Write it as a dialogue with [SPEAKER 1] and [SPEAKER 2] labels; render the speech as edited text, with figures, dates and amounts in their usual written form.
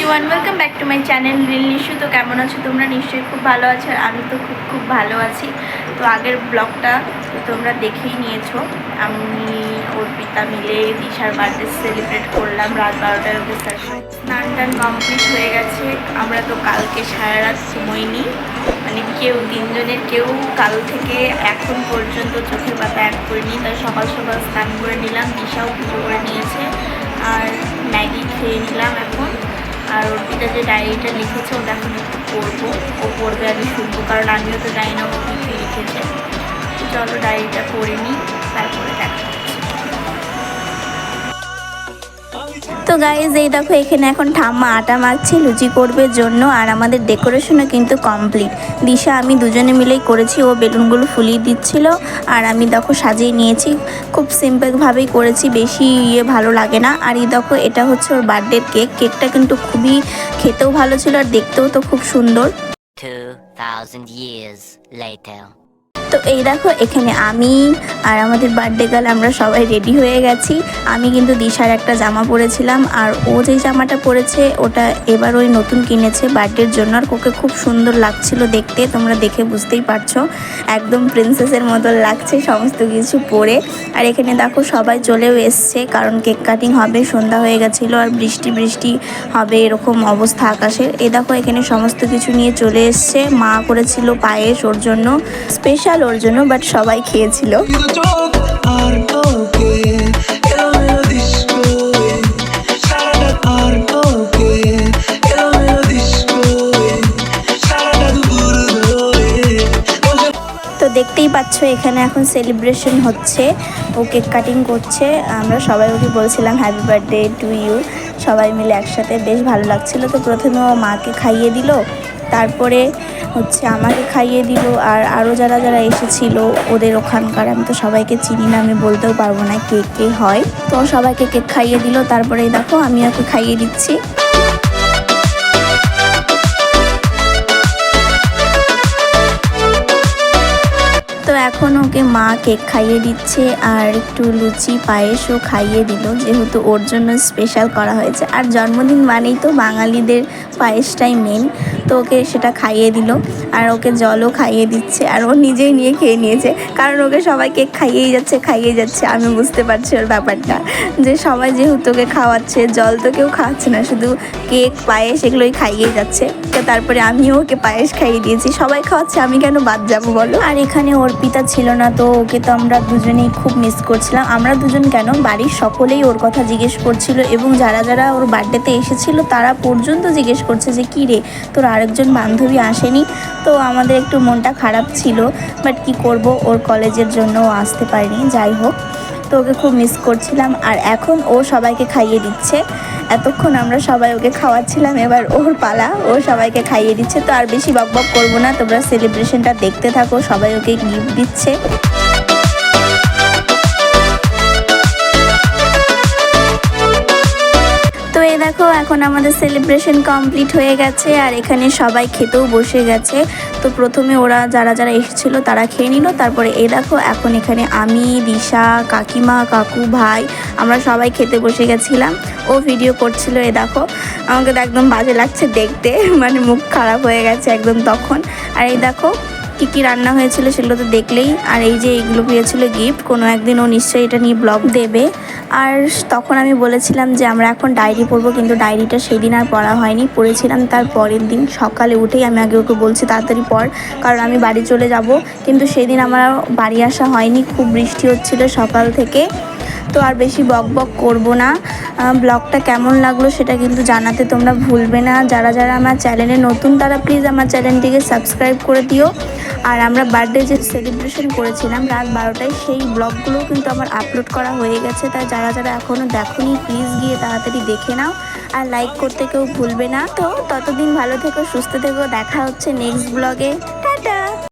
[SPEAKER 1] Everyone, welcome back to my channel reel Nishu. তো কেমন আছো তোমরা? নিশ্চয়ই খুব ভালো আছো, আর আমি তো খুব ভালো আছি। তো আগের ব্লগটা তোমরা দেখেই নিয়েছো। আমি অর্পিতা মিলে দিশার বার্থডে সেলিব্রেট করলাম রাত 12টায়। ওকে স্নান টান কমপ্লিট হয়ে গেছে। আমরা তো কালকে সারা রাত ঘুমোইনি, মানে তিনজনের কেউ কাল থেকে এখন পর্যন্ত চোখের পাতা এক করিনি। তাই সকাল সকাল স্নান করে নিলাম, দিশাও পুজো করে নিয়েছে, আর ম্যাগি খেয়ে নিলাম এখন। আর অর্পিতা যে ডায়েরিটা লিখেছে ওটা এখন একটু পড়বো, ও পড়বে, আমি শুনবো, কারণ আমিও তো জানি না ও কী লিখেছে। চলো ডায়েরিটা পড়ে নিই, তারপরে দেখা। তো গাইজ এই দেখো, এখানে এখন ঠাম্মা আটা মাখছে লুচি করবে জন্য, আর আমাদের ডেকোরেশনও কিন্তু কমপ্লিট। দিশা আমি দুজনে মিলেই করেছি, ও বেলুনগুলো ফুলিয়ে দিচ্ছিল, আর আমি দেখো সাজিয়ে নিয়েছি। খুব সিম্পলভাবেই করেছি, বেশি ভালো লাগে না। আর এই দেখো, এটা হচ্ছে ওর বার্থডের কেক। কেকটা কিন্তু খুবই খেতেও ভালো ছিল, আর দেখতেও তো খুব সুন্দর।
[SPEAKER 2] 2000 years later.
[SPEAKER 1] তো এই দেখো, এখানে আমি আর আমাদের বার্থডে গার্ল আমরা সবাই রেডি হয়ে গেছি। আমি কিন্তু দিশার একটা জামা পরেছিলাম, আর ও যে জামাটা পরেছে ওটা এবার ওই নতুন কিনেছে বার্থডের জন্য, আর ওকে খুব সুন্দর লাগছিল দেখতে। তোমরা দেখে বুঝতেই পারছো, একদম প্রিন্সেসের মতো লাগছে সমস্ত কিছু পরে। আর এখানে দেখো সবাই চলেও এসছে, কারণ কেক কাটিং হবে, সন্ধ্যা হয়ে গেছিলো, আর বৃষ্টি হবে এরকম অবস্থা আকাশের। এই দেখো, এখানে সমস্ত কিছু নিয়ে চলে এসছে। মা করেছিল পায়েস ওর জন্য, স্পেশাল ওর জন্য, বাট সবাই খেয়েছিল। তো দেখতেই পাচ্ছ, এখানে এখন সেলিব্রেশন হচ্ছে, ও কেক কাটিং করছে। আমরা সবাই ওকে বলছিলাম হ্যাপি বার্থডে টু ইউ, সবাই মিলে একসাথে, বেশ ভালো লাগছিল। তো প্রথমে ও মাকে খাইয়ে দিল, তারপরে হচ্ছে আমাকে খাইয়ে দিল, আর আরও যারা যারা এসেছিল ওদের ওখানকার, আমি তো সবাইকে চিনি না, আমি বলতেও পারবো না কে হয়। তো সবাইকে কেক খাইয়ে দিল, তারপরে দেখো আমি ওকে খাইয়ে দিচ্ছি। তো এখন ওকে মা কেক খাইয়ে দিচ্ছে, আর একটু লুচি পায়েসও খাইয়ে দিল, যেহেতু ওর জন্য স্পেশাল করা হয়েছে। আর জন্মদিন মানেই তো বাঙালিদের পায়েসটাই মেন, তো ওকে সেটা খাইয়ে দিল, আর ওকে জলও খাইয়ে দিচ্ছে, আর ও নিজেই নিয়ে খেয়ে নিয়েছে, কারণ ওকে সবাই কেক খাইয়েই যাচ্ছে। আমি বুঝতে পারছি ওর ব্যাপারটা, যে সবাই যেহেতু ওকে খাওয়াচ্ছে, জল তো কেউ খাওয়াচ্ছে না, শুধু কেক পায়েস এগুলোই খাইয়েই যাচ্ছে। তো তারপরে আমিও ওকে পায়েস খাইয়ে দিয়েছি, সবাই খাওয়াচ্ছে, আমি কেন বাদ যাবো বলো। আর এখানে অর্পিতা ছিল না, তো ওকে তো আমরা দুজনেই খুব মিস করছিলাম। আমরা দুজন কেন, বাড়ির সকলেই ওর কথা জিজ্ঞেস করছিল, এবং যারা যারা ওর বার্থডেতে এসেছিল তারা পর্যন্ত জিজ্ঞেস করছে যে কী রে, তোর আরেকজন বান্ধবী আসেনি। তো আমাদের একটু মনটা খারাপ ছিল, বাট কি করব, ওর কলেজের জন্য ও আসতে পারেনি। যাই হোক, তো ওকে খুব মিস করছিলাম। আর এখন ও সবাইকে খাইয়ে দিচ্ছে, এতক্ষণ আমরা সবাই ওকে খাওয়াচ্ছিলাম, এবার ওর পালা, ও সবাইকে খাইয়ে দিচ্ছে। তো আর বেশি বকবক করবো না, তোমরা সেলিব্রেশনটা দেখতে থাকো, সবাই ওকে গিফট দিচ্ছে। তো এই দেখো, এখন আমাদের সেলিব্রেশন কমপ্লিট হয়ে গেছে, আর এখানে সবাই খেতেও বসে গেছে। তো প্রথমে ওরা যারা যারা এসেছিল তারা খেয়ে নিল, তারপরে এই দেখো এখন এখানে আমি, দিশা, কাকিমা, কাকু, ভাই, আমরা সবাই খেতে বসে গেছিলাম। ও ভিডিও করছিল, এ দেখো আমাকে তো একদম বাজে লাগছে দেখতে, মানে মুখ খারাপ হয়ে গেছে একদম তখন। আর এই দেখো কী রান্না হয়েছিল সেগুলো তো দেখলেই। আর এই যে এইগুলো পেয়েছিল গিফট, কোনো একদিন ও নিশ্চয়ই এটা নিয়ে ব্লগ দেবে। আর তখন আমি বলেছিলাম যে আমরা এখন ডায়েরি পড়বো, কিন্তু ডায়েরিটা সেই দিন আর পড়া হয়নি, পড়েছিলাম তার পরের দিন সকালে উঠেই। আমি আগে ওকে বলছি তাড়াতাড়ি পড়, কারণ আমি বাড়ি চলে যাব। কিন্তু সেদিন আমার বাড়ি আসা হয়নি, খুব বৃষ্টি হচ্ছিল সকাল থেকে। তো আর বেশি বক করবো না। ব্লগটা কেমন লাগলো সেটা কিন্তু জানাতে তোমরা ভুলবে না। যারা যারা আমার চ্যানেলে নতুন তারা প্লিজ আমার চ্যানেলটিকে সাবস্ক্রাইব করে দিও। আর আমরা বার্থডে যে সেলিব্রেশন করেছিলাম রাত 12টায়, সেই ব্লগগুলোও কিন্তু আমার আপলোড করা হয়ে গেছে। তাই যারা যারা এখনও দেখোনি প্লিজ গিয়ে তাড়াতাড়ি দেখে নাও, আর লাইক করতে কেউ ভুলবে না। তো ততদিন ভালো থেকো, সুস্থ থেকো, দেখা হচ্ছে নেক্সট ব্লগে। টাটা।